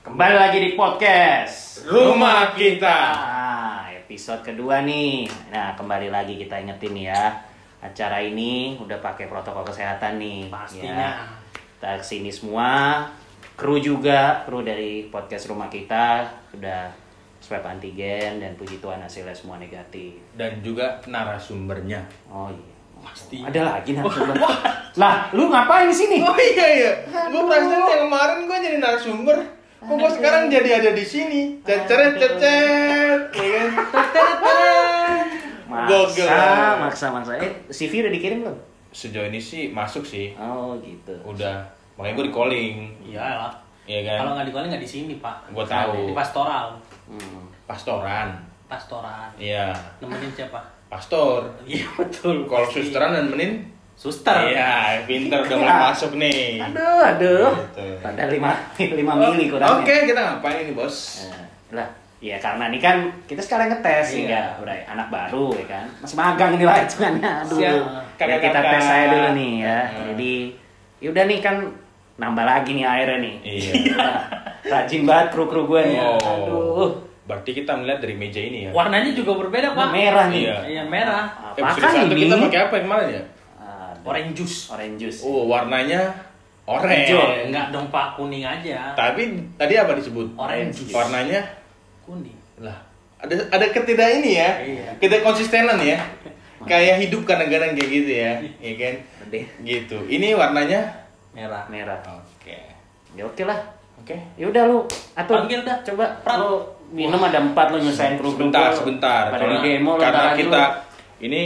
Kembali lagi di podcast Rumah Kita. Episode kedua nih. Nah, kembali lagi kita ingetin ya, acara ini udah pakai protokol kesehatan nih. Pastinya. Ya. Kita kesini semua, kru dari podcast Rumah Kita sudah swab antigen dan puji Tuhan hasilnya semua negatif. Dan juga narasumbernya. Oh iya. Pasti. Ada lagi narasumber. Lah, lu ngapain di sini? Oh iya. Gue perasaan yang kemarin gue jadi narasumber. Kok gue sekarang jadi ada di sini? Cecet. Ya kan? Maksa. CV udah dikirim belum? Sejauh ini sih masuk sih. Oh gitu. Udah. Makanya gue di calling. Iyalah. Iya kan? Kalau nggak di calling nggak di sini, Pak. Gua tahu. Di pastoral. Pastoran. Pastoran. Iya. Nemenin siapa? Pastor. Iya betul. Kalau susteran dan menin? Suster. Iya, pinter udah mulai masuk nih. Aduh. Gitu. Padahal 5 mili kurangnya. Oke, kita ngapain ini, Bos? Lah, ya karena ini kan kita sekarang ngetes Iya. ya, udah anak baru ya kan. Masih magang ini lah hitungannya. Aduh. Siap. Ya, kita Kakak-kakak. tes saya dulu nih ya. Jadi, yaudah nih kan nambah lagi nih airnya nih. Iya. Rajin banget kru-kru gue nih. Oh. Aduh. Berarti kita melihat dari meja ini ya. Warnanya juga berbeda, Pak. Merah nih. Iya. Iya, merah. Episode 1 kita pakai apa yang kemarin ya? Orange juice. Orange juice. Oh, warnanya orange. Hijau. Enggak dong, Pak, kuning aja. Tapi tadi apa disebut? Orange juice. Warnanya Kuning. lah. Ada ketidak ini ya. Iya. Ketidakkonsistenan ya. Kayak hidup kadang-kadang kayak gitu ya. Iya kan? Gede. Gitu. Ini warnanya Merah. Merah. oke. Ya oke lah. Oke. Ya udah lu Panggil dah. coba Prat. lu minum ada 4 lu nyusahin kru-kru Sebentar. pada di demo lu Karena ntar aja kita lu. ini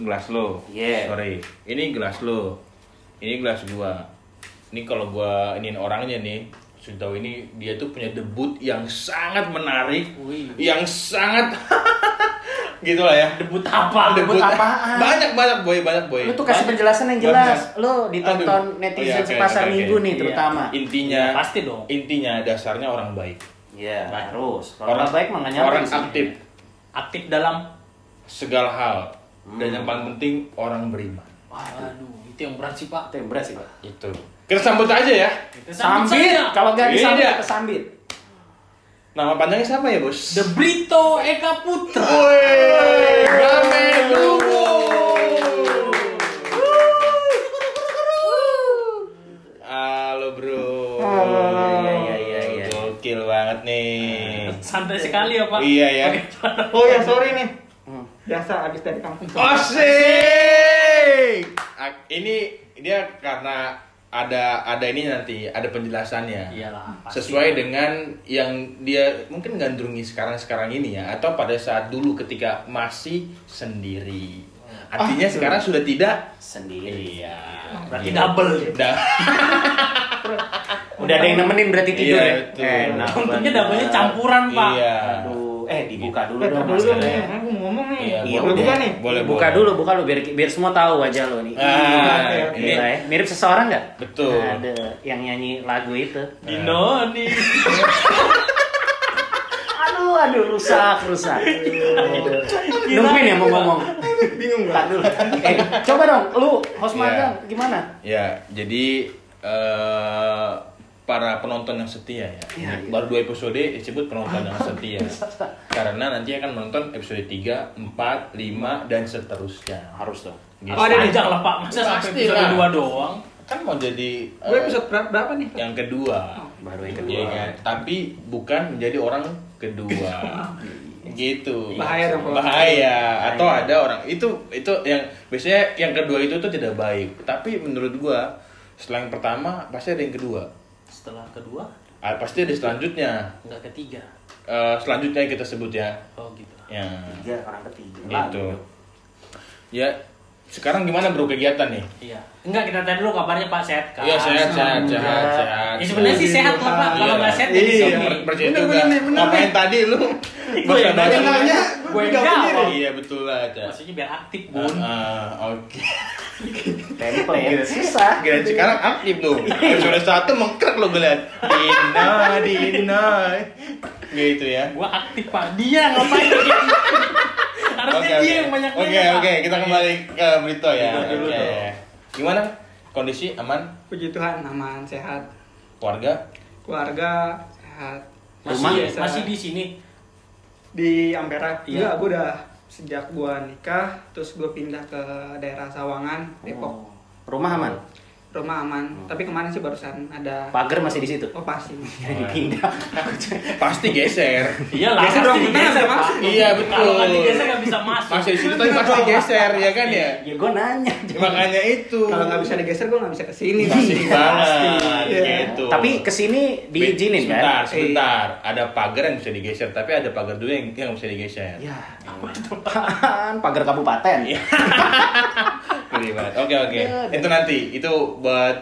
gelas lo. Yeah. Sorry. Ini gelas lo. Ini gelas gua. Ini kalau gua iniin orangnya nih, sudah tahu ini dia tuh punya debut yang sangat menarik, Wih. yang sangat gitulah ya. Debut apa? Debut apaan? Banyak boy. Lu tuh kasih penjelasan yang jelas. Lu ditonton Aduh. netizen Oh, iya, sepasar oke. minggu nih Iya. terutama. Intinya Iya, pasti dong. Intinya dasarnya orang baik. Iya, Baik. terus. Kalau orang baik mah nggak nyampe orang di sini. aktif Aktif dalam. segala hal. Dan yang paling penting orang beriman. Aduh, itu yang berat sih, Pak. Itu yang berat sih, Pak. Itu. Kita sambut aja ya. Kita Sambit, saja. kalau nggak disambit, Iya. kita sambit. Nama panjangnya siapa ya, Bos? The Brito Eka Putra. Woi, Game Brugo. Halo, Bro. Iya. Gokil banget nih. Santai sekali ya, Pak. Iya ya. Oh ya sorry nih. Biasa habis dari kampung. Asik. Ini dia karena ada ini nanti, ada penjelasannya. Iyalah, pasti. Sesuai dengan yang dia mungkin gandrungi sekarang ini ya, atau pada saat dulu ketika masih sendiri. Artinya sekarang sudah tidak Sendiri. Iya. Berarti Gitu. double. Udah ada yang nemenin berarti tidur Iya, ya? betul. Enak Untungnya banget. double-nya campuran, Pak. Iya. Aduh, dibuka dulu Lihat dong dulu dong nih. maskernya. Aku mau ngomong nih. Iya, Iya, Boleh udah. buka nih. Boleh, buka boleh. dulu biar semua tahu wajah lo nih. Ah, Oke. Gila ya. Mirip seseorang nggak? Betul. Ada yang nyanyi lagu itu. Dino nih. Aduh, rusak. Nungguin ya mau ngomong. Bingung Tar gak? dulu. Coba dong, lu host Iya. magang gimana? Ya, jadi para penonton yang setia ya. Iya. Baru 2 episode disebut penonton yang setia. Karena nanti akan menonton episode 3, 4, 5 dan seterusnya. Harus dong. Gitu. Oh, ada ajak lah, Pak. Masa sampai Pasti episode lah. 2 doang? Kan mau jadi Gue episode berapa nih? yang kedua. Baru yang Iya kedua. kan? Tapi bukan menjadi orang kedua. Gitu. Bahaya dong kalau- Bahaya. Atau ada orang itu yang biasanya yang kedua itu tuh tidak baik. Tapi menurut gua setelah yang pertama pasti ada yang kedua. Setelah kedua, Pasti ada selanjutnya. enggak ketiga. Selanjutnya kita sebut ya. Oh, gitu. Ya. Tiga orang ketiga. Gitu. Ya, sekarang gimana bro kegiatan nih? Iya. Enggak, kita tanya dulu kabarnya Pak, sehat kan? Iya, sehat. Ya sebenarnya sih sehat lah, Pak. Kalau nggak sehat jadi Iya, sini. percaya Bener, juga. bener nih, bener Ngapain nih. tadi lu? Gue Bos yang ada Yang nanya, gue Gue jawab jawab. sendiri. Iya betul lah, Ca. Maksudnya biar aktif, Bun. Oke. Template susah. Gila sekarang aktif tuh. Episode 1 mengkrek lo gue liat. Dina. Gitu ya. Gua aktif, Pak. Dia ngapain? Harusnya dia yang banyak Oke, kita kembali ke Brito ya. Dulu Oke. dong. Gimana? Kondisi aman? Puji Tuhan, aman, sehat. Keluarga? Keluarga sehat. Masih di sini. Di Ampera. Iya. Iya, gue udah sejak gue nikah, terus gue pindah ke daerah Sawangan, Depok. Oh. Rumah aman. Rumah aman. Tapi kemarin sih barusan ada. Pagar masih di situ. Oh pasti. Dipindah. Pasti geser. Iya lah, Geser dong, pasti bener, digeser, nggak Pak. masuk. Iya betul. Kalau nggak digeser nggak bisa masuk. Masih di situ tapi pasti geser ya kan ya. Ya gue nanya. Makanya itu. Kalau nggak bisa digeser, gue nggak bisa kesini. Pasti banget Iya. gitu. Tapi kesini diizinin kan? Sebentar. Ada pagar yang bisa digeser, tapi ada pagar dulu yang bisa digeser. Ya, apaan? Pagar kabupaten. Gede banget. Oke. Itu nanti. Itu buat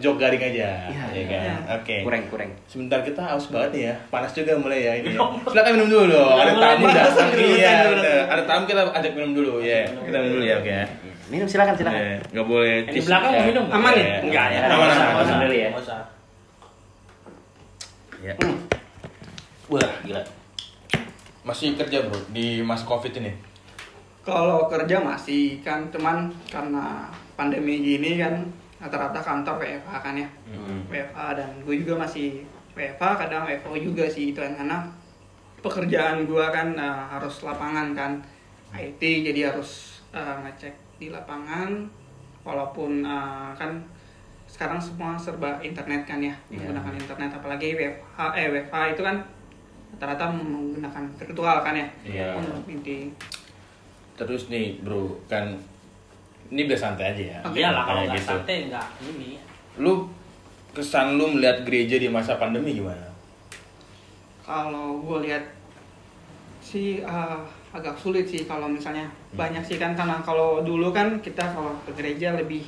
jok garing aja. Iya, Ya kan? iya. Oke. Kurang. Sebentar kita haus banget nih ya. Panas juga mulai ya ini. Ya. Silakan minum dulu dong. Ada tamu Mulai datang. minum, Iya, minum. bener. Ada tamu kita ajak minum dulu ya. Kita minum dulu ya, oke ya. Minum silakan. Nggak boleh. Yang di belakang mau minum? Aman nih? Enggak ya. Aman. Nggak usah. Dulu ya. Nggak usah. Ya. Wah, gila. Masih kerja bro di masa Covid ini. Kalau kerja masih kan, cuman karena pandemi gini kan rata-rata kantor WFH kan ya. WFH dan gue juga masih WFH, kadang WFO juga sih itu kan, karena pekerjaan gue kan harus lapangan kan, IT, jadi harus ngecek di lapangan, walaupun kan sekarang semua serba internet kan ya, menggunakan internet, apalagi WFH itu kan rata-rata menggunakan virtual kan ya. Iya. Untuk meeting. Terus nih bro, kan ini biar santai aja ya. Iyalah kalau Kayak nggak santai nggak ini. Lu kesan lu melihat gereja di masa pandemi gimana? Kalau gue lihat sih agak sulit sih kalau misalnya banyak sih kan, karena kalau dulu kan kita kalau ke gereja lebih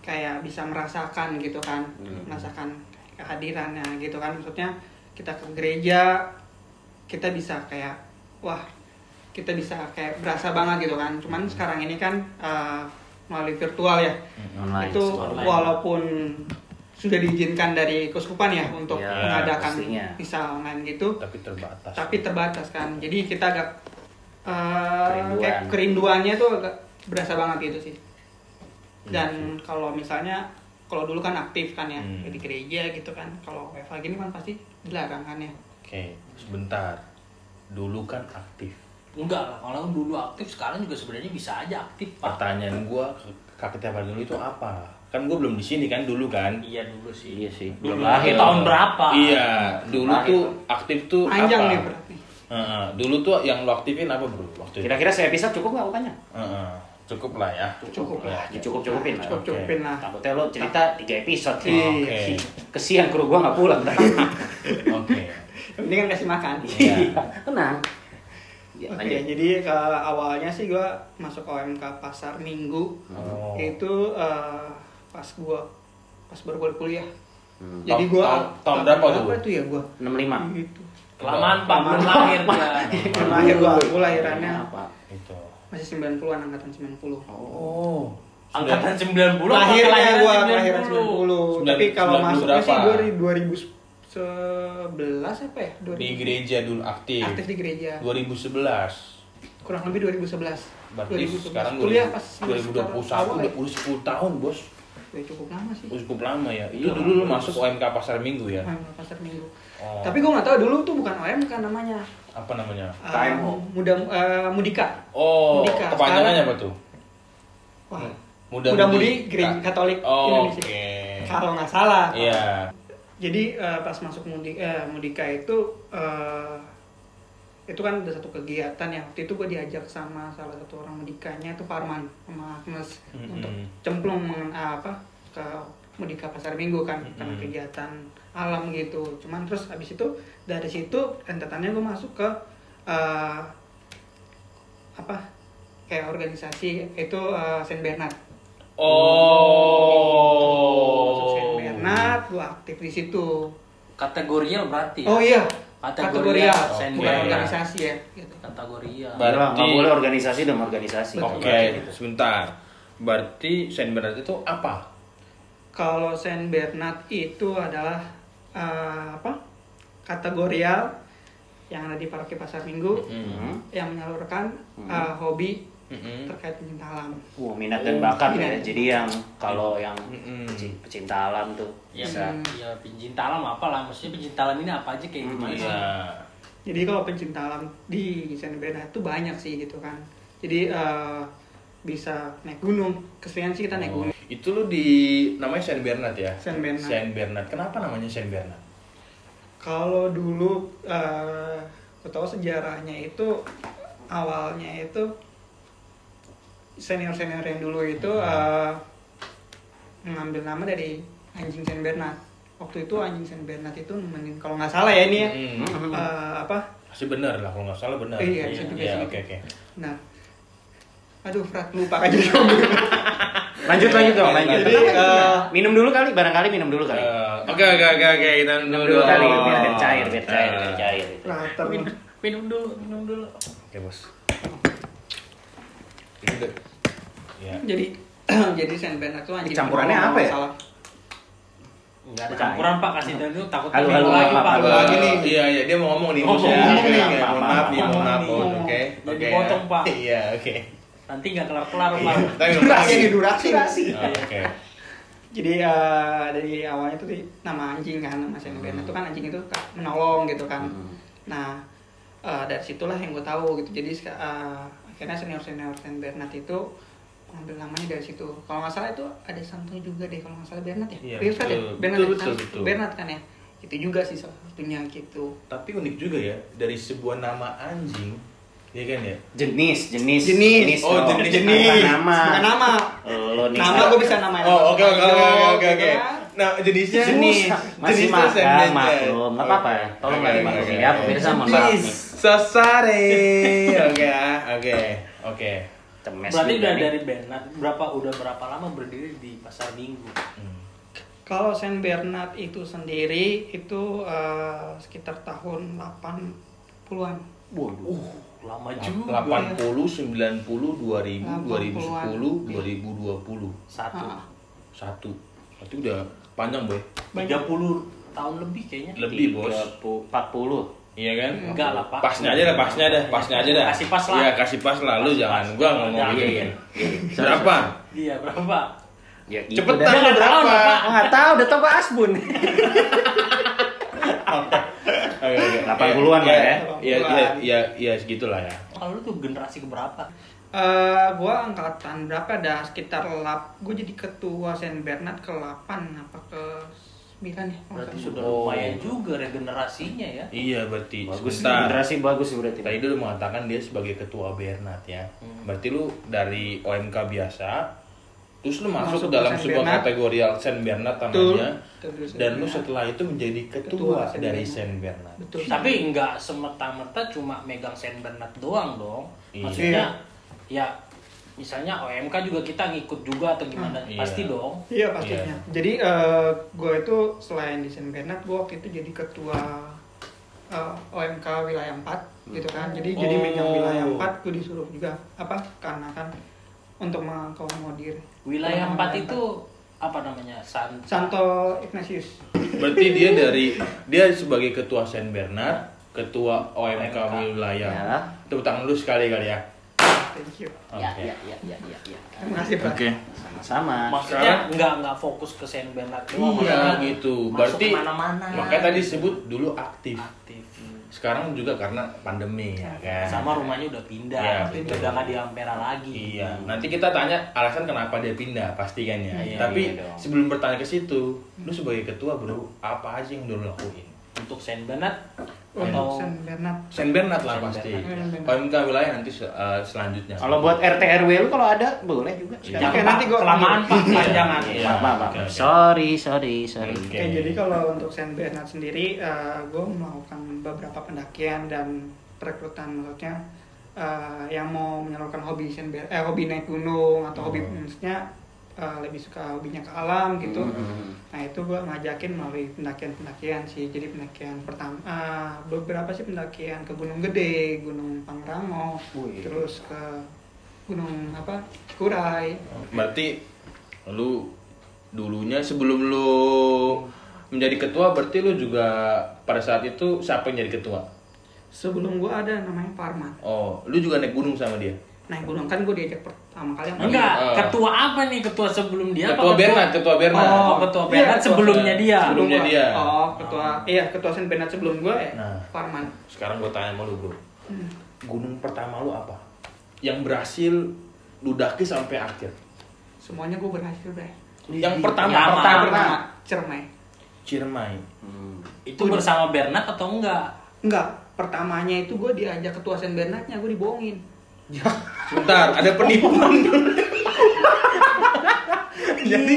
kayak bisa merasakan gitu kan, merasakan kehadirannya gitu kan, maksudnya kita ke gereja kita bisa kayak kita bisa kayak berasa banget gitu kan. Cuman sekarang ini kan melalui virtual ya, Online, itu online. walaupun sudah diizinkan dari keuskupan ya untuk Ya, mengadakan pastinya. misa online gitu, Tapi terbatas. kan. Jadi kita agak Kerinduan. kayak kerinduannya tuh agak berasa banget gitu sih. Dan kalau misalnya kalau dulu kan aktif kan ya di gereja gitu kan, kalau WFH gini kan pasti dilarang kan ya. Oke, sebentar. Dulu kan aktif. Enggak lah, kalau dulu aktif sekarang juga sebenarnya bisa aja aktif, Pak. Pertanyaan gua ke Kak Tiapa dulu itu apa? Kan gua belum di sini kan dulu kan. Iya dulu sih. Iya sih. Dulu Belum lahir. itu tahun berapa? Iya, dulu Lahir. tuh aktif tuh Panjang apa? nih berarti. Dulu tuh yang lo aktifin apa bro waktu itu? Kira-kira saya bisa cukup nggak bukannya? Cukup lah ya. Cukup lah. Dicukup-cupin lah. Cukup-cupin lah. Takutnya lo cerita 3 episode Iya. Oke. Kesian kru gua nggak pulang tadi. Oke. Ini kan kasih makan. Iya. Tenang. Ya, Oke, lanjut. jadi awalnya sih gue masuk OMK Pasar Minggu. Oh. Itu pas baru gue kuliah. Hmm. Jadi gue tahun berapa tuh? Berapa tuh ya gue? 65. Gitu. Kelamaan Pak, belum lahir dia. Belum lahir gue lahirannya Apa? Itu. masih 90-an, angkatan 90. Oh. Angkatan 90 apa Lahirnya kelahiran gue kelahiran 90. Tapi kalau 90 masuknya sih berapa? 2011 apa ya? Di gereja dulu aktif. Aktif di gereja. 2011. Kurang lebih 2011. Berarti 2011. sekarang kuliah pas 2021 awal ya. udah 10 tahun, Bos. Udah cukup lama sih. Cukup lama ya. Itu Iya, dulu lu masuk OMK Pasar Minggu ya. OMK Pasar Minggu. Oh. Tapi gue nggak tahu dulu tuh bukan OMK namanya. Apa namanya? KMO. Mudika. Oh, Mudika. kepanjangannya apa tuh? Wah, Muda Mudi Gereja Katolik Oh, Indonesia. oke. Kalau nggak salah. Iya. Jadi pas masuk Mudika itu kan ada satu kegiatan ya. Waktu itu gue diajak sama salah satu orang Mudikanya itu Parman sama Agnes untuk cemplung ke Mudika Pasar Minggu kan, karena kegiatan alam gitu. Cuman terus habis itu dari situ rentetannya gue masuk ke kayak organisasi itu Saint Bernard. Oh. Masuk Saint Bernard, gue aktif di situ. Kategorinya berarti ya. Oh iya, kategorial, Saint bukan Bernard. organisasi ya. Gitu. Kategorial. Berarti- Nggak boleh organisasi dan organisasi. Oke, sebentar. Berarti Saint Bernard itu apa? Kalau Saint Bernard itu adalah kategorial yang ada di paroki Pasar Minggu yang menyalurkan hobi terkait pencinta alam. Minat dan bakat ya. Minat. Jadi yang kalau yang pecinta alam tuh Ya, bisa. ya pencinta alam apalah, maksudnya pencinta alam ini apa aja kayak gimana sih? Iya. Jadi kalau pencinta alam di Saint Bernard itu banyak sih gitu kan. Jadi bisa naik gunung. Keseringan sih kita naik gunung. Itu lu di namanya Saint Bernard ya? Saint Bernard. Saint Bernard. Kenapa namanya Saint Bernard? Kalau dulu aku tahu sejarahnya itu awalnya itu senior yang dulu itu mengambil nama dari anjing Saint Bernard. Waktu itu anjing Saint Bernard itu nemenin, kalau nggak salah ya ini ya Pasti benar lah, kalau nggak salah benar. Iya, bisa juga sih. Oke. Nah, aduh Frat lupa aja. Lanjut dong, lanjut. Jadi, minum dulu kali, barangkali minum dulu kali. Oke, kita Minum dulu kali, biar cair. Latar. Minum dulu. Oke, Bos. Ini udah. Ya. Jadi Saint Bernard itu anjing. Campurannya kalau apa ya? nggak salah. Enggak ada campuran Pak, kasih tahu dulu takut Halo, minum lagi Pak. halo. Lagi nih. Iya, dia mau ngomong nih. Oh, Bos. mau Ya, ngomong oke, nih. oke. Mohon maaf nih, mohon maaf, Bos. Ngomong Oke. nih. Oke. Dipotong, Pak. Iya, oke. Nanti enggak kelar-kelar Pak. Tapi Durasi. Oke. Jadi dari awalnya tuh nama anjing kan, nama Saint Bernard itu kan anjing itu menolong gitu kan. Nah dari situlah yang gue tahu gitu. Jadi akhirnya senior Saint Bernard itu mengambil namanya dari situ. Kalau nggak salah itu ada santo juga deh, kalau nggak salah Bernard ya. Iya, Wilfred ya, betul. Bernard. Betul. Bernard kan ya. Itu juga sih salah satunya gitu. Tapi unik juga ya, dari sebuah nama anjing, ya kan ya? Jenis. Oh, dong. jenis. Bukan nama. Bukan nama. Lo nih. Nama gue bisa namain. Oh, oke. Gitu. Nah, jenisnya Masih jenisnya Saint makan, Bernard. maklum. Nggak apa-apa ya. Tolong Oke, dimaklumi oke, ya. oke. Pemirsa mohon maaf nih. Sosare. Oke. Cemes Berarti juga udah nih. dari Bernard udah berapa lama berdiri di Pasar Minggu? Kalau Saint Bernard itu sendiri itu sekitar tahun 80-an. Waduh, lama juga. 80, 90, 2000, 2010, 2020. Satu. Berarti udah panjang, Boy. 30 tahun lebih kayaknya. Lebih, Bos. 40. Iya kan? Enggak lah, Pak. Pasnya aja dah. Kasih pas lah. Iya, kasih pas lah. Lu jangan gua ngomong Jangan. gitu. Berapa? Iya, berapa? Ya, gitu Cepetan dah. lu berapa? Nggak tahu, udah tau Pak Asbun. Oke. 80-an lah ya. Iya, segitulah ya. Kalau lu tuh generasi keberapa? Gue angkatan berapa dah sekitar gue jadi ketua Saint Bernard ke-8 apa ke-9 ya. Berarti sudah lumayan juga regenerasinya ya. Iya, berarti Bagus, sebentar. generasi bagus berarti. Tadi dia udah mengatakan dia sebagai ketua Bernard ya. Berarti lu dari OMK biasa, terus lu masuk Masuk ke dalam Saint sebuah Bernard. kategorial Saint Bernard Betul. namanya. Betul, Saint Dan lu Bernard. setelah itu menjadi Ketua ketua Saint dari Bernard. Saint Bernard. Betul. Tapi enggak semerta-merta cuma megang Saint Bernard doang dong. Iya. Maksudnya ya misalnya OMK juga kita ngikut juga atau gimana? Iya. Pasti dong. Iya pastinya. Iya. Jadi gue itu selain di Saint Bernard, gue waktu itu jadi ketua OMK wilayah 4 gitu kan. Jadi megang wilayah 4, gue disuruh juga karena kan untuk mengakomodir Wilayah 4 itu apa namanya? Santo Ignatius. Berarti dia sebagai ketua Saint Bernard, ketua OMK wilayah. Ya. Tepuk tangan lu sekali kali ya. Thank you. Ya. Terima kasih Pak. Sama-sama. Maksudnya enggak fokus ke Saint Bernard doang. Iya maksudnya gitu. masuk Berarti kemana-mana. makanya tadi disebut dulu aktif. Sekarang juga karena pandemi ya kan. Sama rumahnya udah pindah. Iya, Udah betul. nggak di Ampera lagi. Iya, nanti kita tanya alasan kenapa dia pindah, pasti kan ya. Iya, Tapi iya dong. sebelum bertanya ke situ, lu sebagai ketua bro, apa aja yang udah lu lakuin? Untuk Saint Bernard Untuk atau Saint Bernard. Saint Bernard lah Saint pasti. Bernard. OMK wilayah nanti selanjutnya. Kalau buat RT RW lu kalau ada boleh juga. jangan Oke, Pak, nanti gua kelamaan Pak, Iya. panjangan. Iya. Maaf. Oke, oke. Sorry. Oke. Oke, jadi kalau untuk Saint Bernard sendiri, gue melakukan beberapa pendakian dan perekrutan maksudnya yang mau menyalurkan hobi hobi naik gunung atau hobi maksudnya lebih suka hobinya ke alam gitu. Nah itu gue ngajakin melalui pendakian sih. Jadi pendakian pertama beberapa sih pendakian ke Gunung Gede, Gunung Pangrango, terus ke Gunung Cikuray. Berarti lu dulunya sebelum lu menjadi ketua, berarti lu juga pada saat itu siapa yang jadi ketua? Sebelum gue ada namanya Parman. Oh, lu juga naik gunung sama dia? Naik gunung kan gue diajak pertama kali sama Enggak, Oh. ketua apa nih? Ketua sebelum dia Ketua Bernat. Oh, ketua Bernat sebelumnya dia. Sebelumnya gua. dia. Oh, ketua Saint Bernard sebelum gue Nah. Parman. Sekarang gue tanya sama lu, bro. Gunung pertama lu apa? Yang berhasil lu daki sampai akhir? Semuanya gue berhasil, Bre. Yang pertama, Pertama Ciremai. Ciremai. Itu bersama Bernat atau enggak? Enggak, pertamanya itu gue diajak ketua Saint Bernardnya, gue dibohongin. Sebentar, ada penipuan dulu. Jadi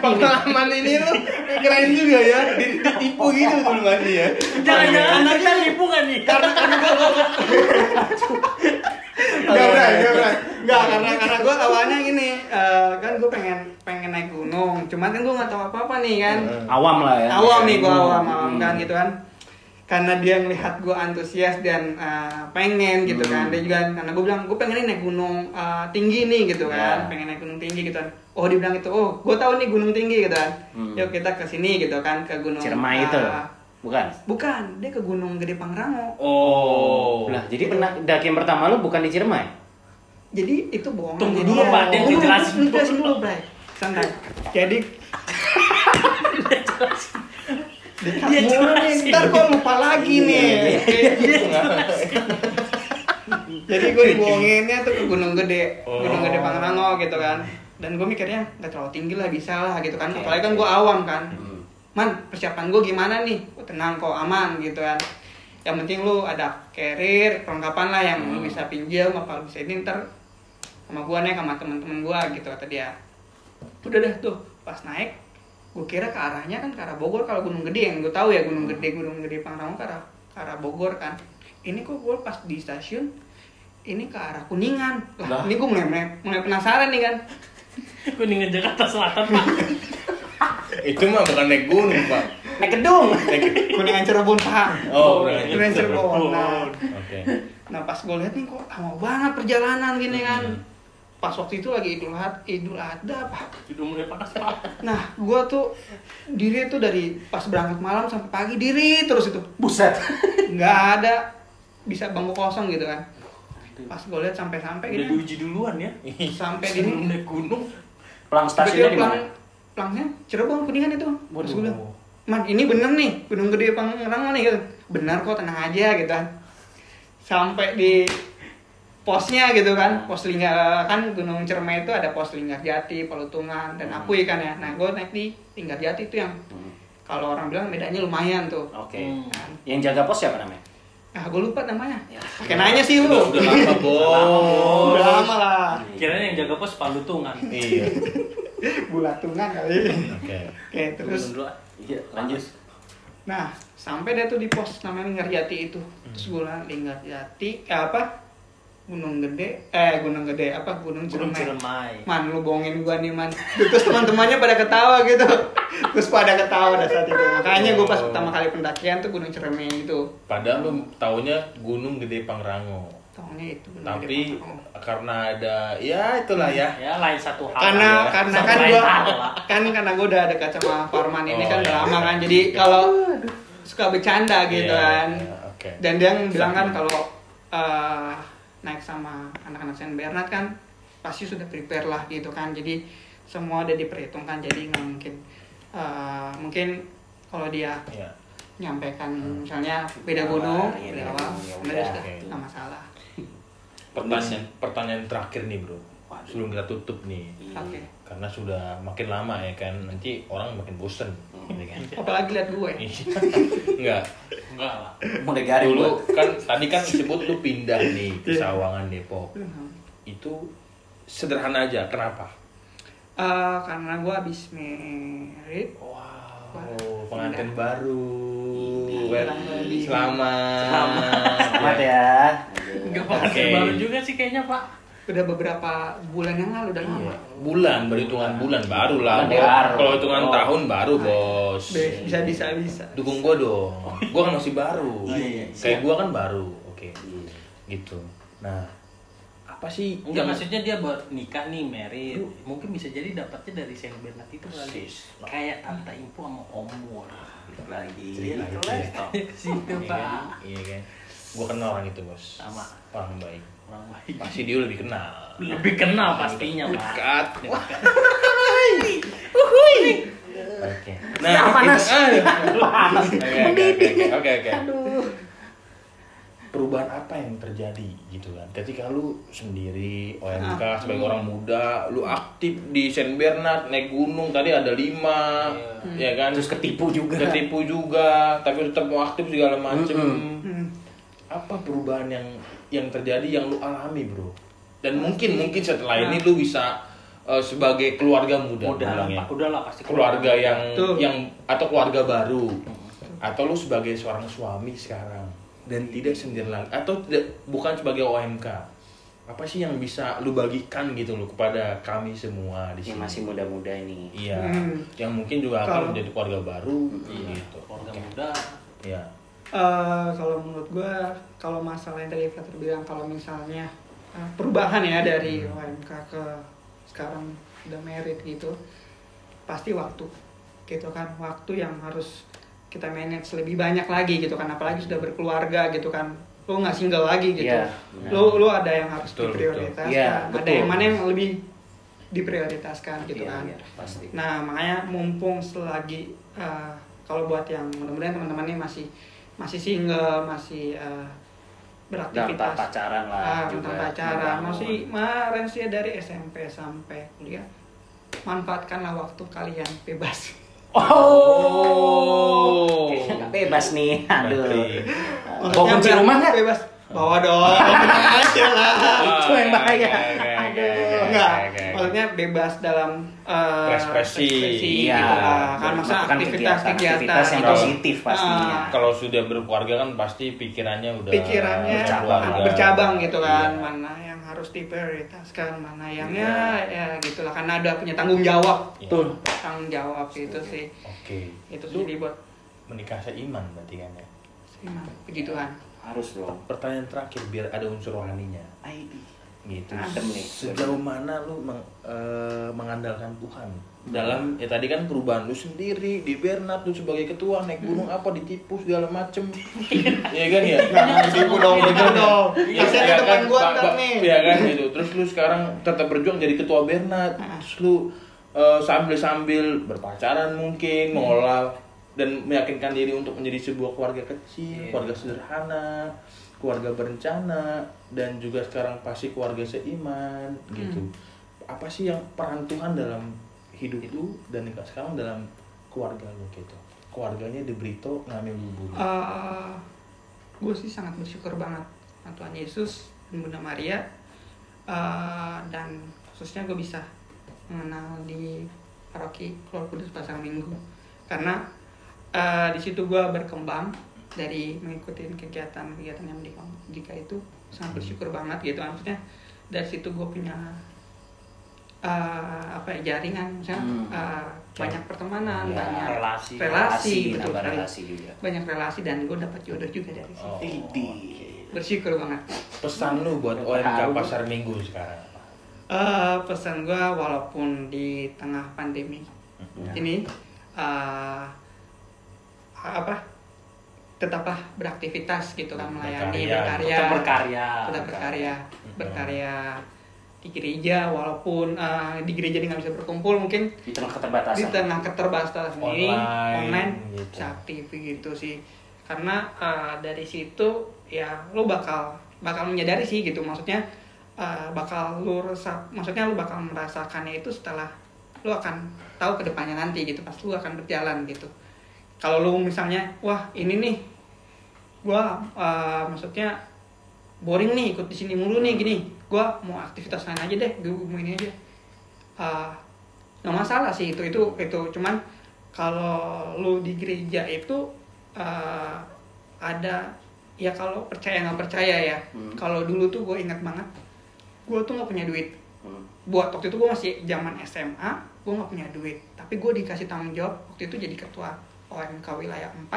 pengalaman ini lu keren juga ya, ditipu gitu dulu masih ya. Jangan-jangan kita nipu kan nih? Karena karena gue awalnya gini, kan gue pengen naik gunung, cuman kan gue nggak tahu apa nih kan. Awam lah ya. Awam nih gue awam kan gitu kan. Karena dia ngelihat gue antusias dan pengen gitu kan, dia juga karena gue bilang gue pengen naik gunung tinggi nih gitu kan, pengen naik gunung tinggi gitu kan. Oh dia bilang itu, oh gue tahu nih gunung tinggi gitu kan, yuk kita ke sini gitu kan, ke gunung Ciremai itu, bukan? Bukan, dia ke Gunung Gede Pangrango. Oh. Lah, jadi pendakian pertama lu bukan di Ciremai? Jadi itu bohongan. Tunggu dulu, Pak, dia dijelasin dulu, Bray. Santai. Jadi Dia jelasin. ntar gue lupa lagi nih. Jadi gue dibohonginnya tuh ke Gunung Gede, Gunung Gede Pangrango gitu kan. Dan gue mikirnya nggak terlalu tinggi lah, bisa lah gitu kan. Apalagi kan gue awam kan. Man, persiapan gue gimana nih? Oh, tenang kok, aman gitu kan. Yang penting lu ada carrier, perlengkapan lah yang lu bisa pinjam apa lu bisa ini ntar sama gue naik sama teman-teman gue gitu kata dia. Udah dah tuh pas naik, gue kira ke arahnya kan ke arah Bogor kalau Gunung Gede yang gue tahu ya Gunung Gede Pangrango ke arah Bogor kan. Ini kok gue pas di stasiun ini ke arah Kuningan. Lah, ini gue mulai penasaran nih kan. Kuningan Jakarta Selatan, Pak. Itu mah bukan naik gunung, Pak. Naik gedung. Kuningan Cirebon, Pak. Oh, Kuningan Cirebon. Nah, Oke. nah pas gue lihat nih kok lama banget perjalanan gini kan. Pas waktu itu lagi Idul Adha, Pak. Udah mulai panas, Pak. Nah, gue tuh diri tuh dari pas berangkat malam sampai pagi diri terus itu. Buset. Nggak ada bisa bangku kosong gitu kan. Pas gue lihat sampai-sampai Udah gitu. diuji duluan ya. Sampai di Sebelum naik gunung. Pelang stasiunnya di mana? Pelangnya Cirebon Kuningan itu. Terus gue bilang, Waduh. Man, ini bener nih, Gunung Gede Pangrango nih gitu. Bener kok, tenang aja gitu kan. Sampai di posnya gitu kan, pos Linggar kan Gunung Ciremai itu ada pos Linggarjati, Palutungan dan Apui kan ya. Nah, gue naik di Linggarjati itu yang kalau orang bilang bedanya lumayan tuh. Oke. Kan. Yang jaga pos siapa namanya? Ah, gue lupa namanya. Pakai nanya sih lu. Udah lama, Bos. Udah lama lah. Kirain yang jaga pos Palutungan. Iya. Bulatungan kali. Oke. Oke, terus Iya, lanjut. nah, sampai dia tuh di pos namanya Linggarjati itu. Terus gue bilang Linggarjati Gunung Gede Gunung Ciremai. Man, lu bohongin gua nih, man. Terus teman-temannya pada ketawa gitu. Terus pada ketawa dah saat itu. Makanya gua pas pertama kali pendakian tuh Gunung Ciremai itu. Padahal lu taunya Gunung Gede Pangrango. Tahunya itu Gunung Tapi Gede Pangrango. karena ada ya itulah ya. Ya lain satu hal. Karena kan Lain gua hal lah. karena gua udah dekat sama Farman ini kan Oh, udah iya. lama kan. Jadi kalau suka bercanda gitu Iya, kan. iya, oke. Dan dia bilang kan kalau naik sama anak-anak Saint Bernard kan pasti sudah prepare lah gitu kan. Jadi semua udah diperhitungkan. Jadi nggak mungkin kalau dia Iya. nyampaikan misalnya beda gunung, Iya, beda iya, awal, iya, udah iya, sudah oke. nggak masalah. Pertanyaan terakhir nih, Bro. Sebelum kita tutup nih. Oke. Karena sudah makin lama ya kan, nanti orang makin bosen. Gitu kan. Apalagi lihat gue. Enggak. Enggak lah. Mulai garing Dulu gua. kan tadi kan disebut lu pindah nih ke Sawangan Depok. Itu sederhana aja. Kenapa? Karena gue habis merit. Wow, pengantin baru. Selamat. Selamat. Selamat ya. Enggak pakai Oke. baru juga sih kayaknya, Pak. udah beberapa bulan yang lalu, udah lama. Bulan, berhitungan bulan baru lah. Bulan baru. Kalau hitungan tahun baru, Bos. Bisa. Dukung gua dong. Gua kan masih baru. Iya. Kayak gua kan baru. Oke. Gitu. Nah, apa sih Enggak, maksudnya dia buat nikah nih, married. Mungkin bisa jadi dapatnya dari Saint Bernard itu kali. Kayak Tante Impu sama Om Mur. Lagi. Iya, Ke situ, Pak. Iya kan. Gua kenal orang itu, Bos. Sama. Orang baik. Orang baik. Pasti dia lebih kenal. Lebih kenal pastinya, Pak. Dekat. Oke. Ya, panas. Oke. Perubahan apa yang terjadi gitu kan? Ketika lu sendiri OMK sebagai orang muda, lu aktif di Saint Bernard, naik gunung tadi ada 5, ya kan? Terus ketipu juga, tapi tetap mau aktif segala macem. Apa perubahan yang terjadi yang lu alami, bro? Dan mungkin setelah ini lu bisa sebagai keluarga muda bilangnya. Udahlah pasti Keluarga yang atau keluarga baru, atau lu sebagai seorang suami sekarang dan tidak sendiri lagi, atau bukan sebagai OMK. Apa sih yang bisa lu bagikan gitu lo kepada kami semua di yang sini? masih muda-muda ini. Iya, yang mungkin juga akan menjadi keluarga baru gitu. Keluarga muda. Iya. Kalau menurut gue, kalau masalah yang tadi Fatur bilang, kalau misalnya perubahan ya dari OMK ke sekarang udah merit gitu, pasti waktu gitu kan, waktu yang harus kita manage lebih banyak lagi gitu kan, apalagi sudah berkeluarga gitu kan, lu nggak single lagi gitu. Iya, lu ada yang harus Betul, diprioritaskan, Iya, ada betul. yang mana yang lebih diprioritaskan gitu kan. Iya, pasti. Nah, makanya mumpung selagi kalau buat yang mudah-mudahan teman-teman ini masih single, masih beraktivitas pacaran lah juga. tentang pacaran, masih range dari SMP sampai kuliah, manfaatkanlah waktu kalian bebas. Nggak bebas nih, aduh. Maksudnya Bawa kunci rumah nggak? Bebas. Bawa dong, aja lah. Itu yang bahaya. Enggak, maksudnya bebas dalam Ekspresi. Iya. gitu lah. Kan masa Melakukan aktivitas-kegiatan aktivitas yang itu. positif pastinya. Kalau sudah berkeluarga kan pasti pikirannya udah Bercabang gitu kan, Iya. mana yang harus diprioritaskan, mana yang ya gitulah, karena ada punya tanggung jawab. Iya. Tanggung jawab itu sih. Oke. Itu jadi buat Menikah seiman berarti kan ya. seiman, begituan. Harus dong. Pertanyaan terakhir biar ada unsur rohaninya. Gitu. Adem nih. Sejauh mana lu mengandalkan Tuhan dalam ya tadi kan perubahan lu sendiri di Bernard, lu sebagai ketua naik gunung apa ditipu segala macem. Iya kan ya? Ditipu dong, bener dong. Kasihan depan gua ntar nih. Iya kan gitu. Terus lu sekarang tetap berjuang jadi ketua Bernard. Terus lu sambil berpacaran mungkin, mengolah dan meyakinkan diri untuk menjadi sebuah keluarga kecil, keluarga sederhana, keluarga berencana, dan juga sekarang pasti keluarga seiman gitu. Apa sih yang peran Tuhan dalam hidup lu dan sekarang dalam keluarga lu gitu? Keluarganya di Brito ngambil bubur. Gue sih sangat bersyukur banget sama Tuhan Yesus dan Bunda Maria, dan khususnya gue bisa mengenal di paroki Keluar Kudus Pasar Minggu, karena di situ gue berkembang dari mengikuti kegiatan-kegiatan yang jika itu sangat bersyukur banget gitu. Maksudnya dari situ gue punya jaringan, misalnya banyak pertemanan, Ya, banyak relasi, betul nambah sekali. relasi juga. Banyak relasi, dan gue dapat jodoh juga dari situ. Bersyukur banget. Pesan lu buat OMK Pasar Minggu sekarang apa? Pesan gue, walaupun di tengah pandemi ini tetaplah beraktivitas gitu kan, melayani, berkarya di gereja, walaupun di gereja dia nggak bisa berkumpul, mungkin Di tengah keterbatasan. di tengah keterbatasan ini online gitu. bisa aktif gitu sih, karena dari situ ya lo bakal menyadari sih gitu, maksudnya maksudnya lu bakal merasakannya itu setelah lu akan tahu kedepannya nanti gitu, pas lu akan berjalan gitu. Kalau lu misalnya, wah ini nih gua maksudnya boring nih ikut di sini mulu nih gini, gua mau aktivitas lain aja deh, gua mau ini aja, nggak masalah sih itu cuman kalau lu di gereja itu ada ya, kalau percaya nggak percaya ya. Kalau dulu tuh gue ingat banget gue tuh nggak punya duit. Buat waktu itu gue masih zaman SMA, gue nggak punya duit. Tapi gue dikasih tanggung jawab waktu itu jadi ketua OMK wilayah 4.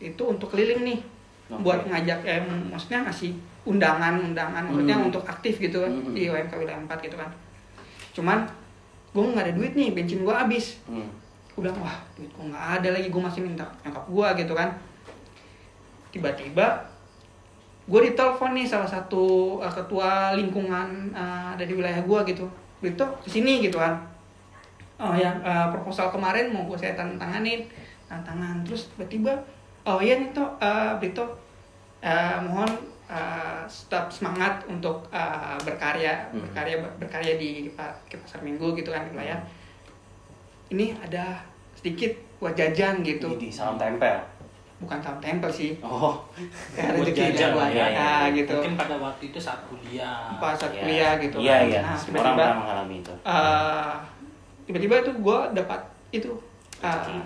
Itu untuk keliling nih, buat ngajak, maksudnya ngasih undangan, maksudnya untuk aktif gitu di OMK wilayah 4 gitu kan. Cuman gue nggak ada duit nih, bensin gue habis. Gue bilang, wah duit gue nggak ada lagi, gue masih minta nyokap gue gitu kan. Tiba-tiba gue ditelepon nih salah satu ketua lingkungan dari wilayah gue gitu. Brito kesini gitu kan. Oh ya, proposal kemarin mau saya tantangan. Terus tiba-tiba, oh iya nih toh, Brito, mohon tetap semangat untuk berkarya di Pasar Minggu gitu kan di wilayah. Ini ada sedikit buat jajan gitu. Di salam tempel. Bukan salam tempel sih. Oh. Kayak Buat rezeki jajan, buat ya. gitu. Mungkin pada waktu itu saat kuliah. Pas saat kuliah gitu. Iya. Nah, Semua orang tiba-tiba pernah mengalami itu. Tiba-tiba itu gue dapat itu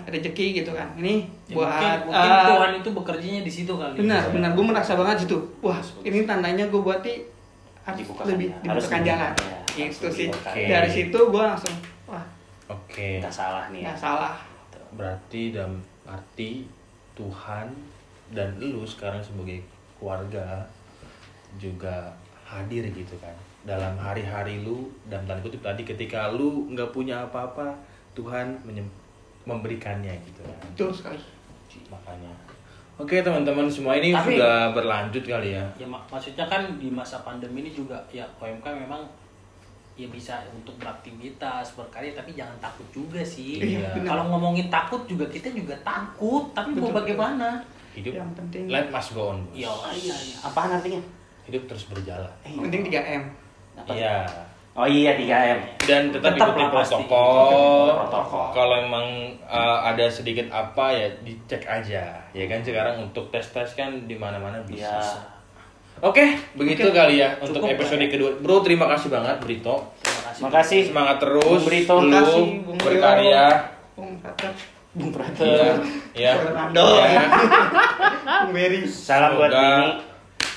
rezeki gitu kan. Ini Ya, buat mungkin Tuhan itu bekerjanya di situ kali. benar gue merasa banget situ. Wah, ini tandanya gue berarti harus Dibukakan lebih jalan. Harus dibukakan lebih, jalan. ya, Itu harus sih. dibukakan. Dari situ gue langsung wah, Oke. Nggak salah nih ya. nggak salah. Berarti dalam arti Tuhan dan lu sekarang sebagai keluarga juga hadir gitu kan dalam hari-hari lu, dan tanda kutip tadi ketika lu nggak punya apa-apa, Tuhan memberikannya gitu kan. Betul sekali. Makanya oke teman-teman semua, ini Tapi- sudah berlanjut kali ya. Ya maksudnya kan di masa pandemi ini juga ya OMK memang ya bisa untuk beraktivitas, berkarya, tapi jangan takut juga sih. Iya, benar. Kalau ngomongin takut juga kita juga takut, tapi mau Betul, bagaimana? Hidup Yang penting life must go on, bos. Iya. Apaan artinya? Hidup terus berjalan. yang penting 3M. Iya. Oh iya 3M. Dan tetap Tetap ikuti lah pasti. protokol. Protokol. Kalau emang ada sedikit apa ya dicek aja. Ya kan sekarang untuk tes kan di mana-mana bisa. Iya. Oke, begitu kali ya untuk Cukup, episode ya. kedua. Bro, terima kasih banget Brito. Terima kasih. Makasih. Semangat terus. Bung Brito. Lu Makasih, Bung Rio. berkarya. Bung Prater, Bung Prater. Iya. Ya. Fernando, Ya. Bung Berry. Salam buat Semoga Bini.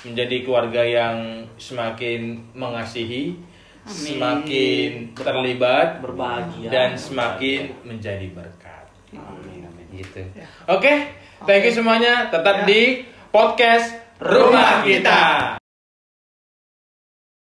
menjadi keluarga yang semakin mengasihi, Amin. semakin terlibat, Berbahagia. dan semakin menjadi berkat. Amin. Gitu. Ya. Oke, thank you semuanya. Tetap Ya. di podcast Rumah Kita.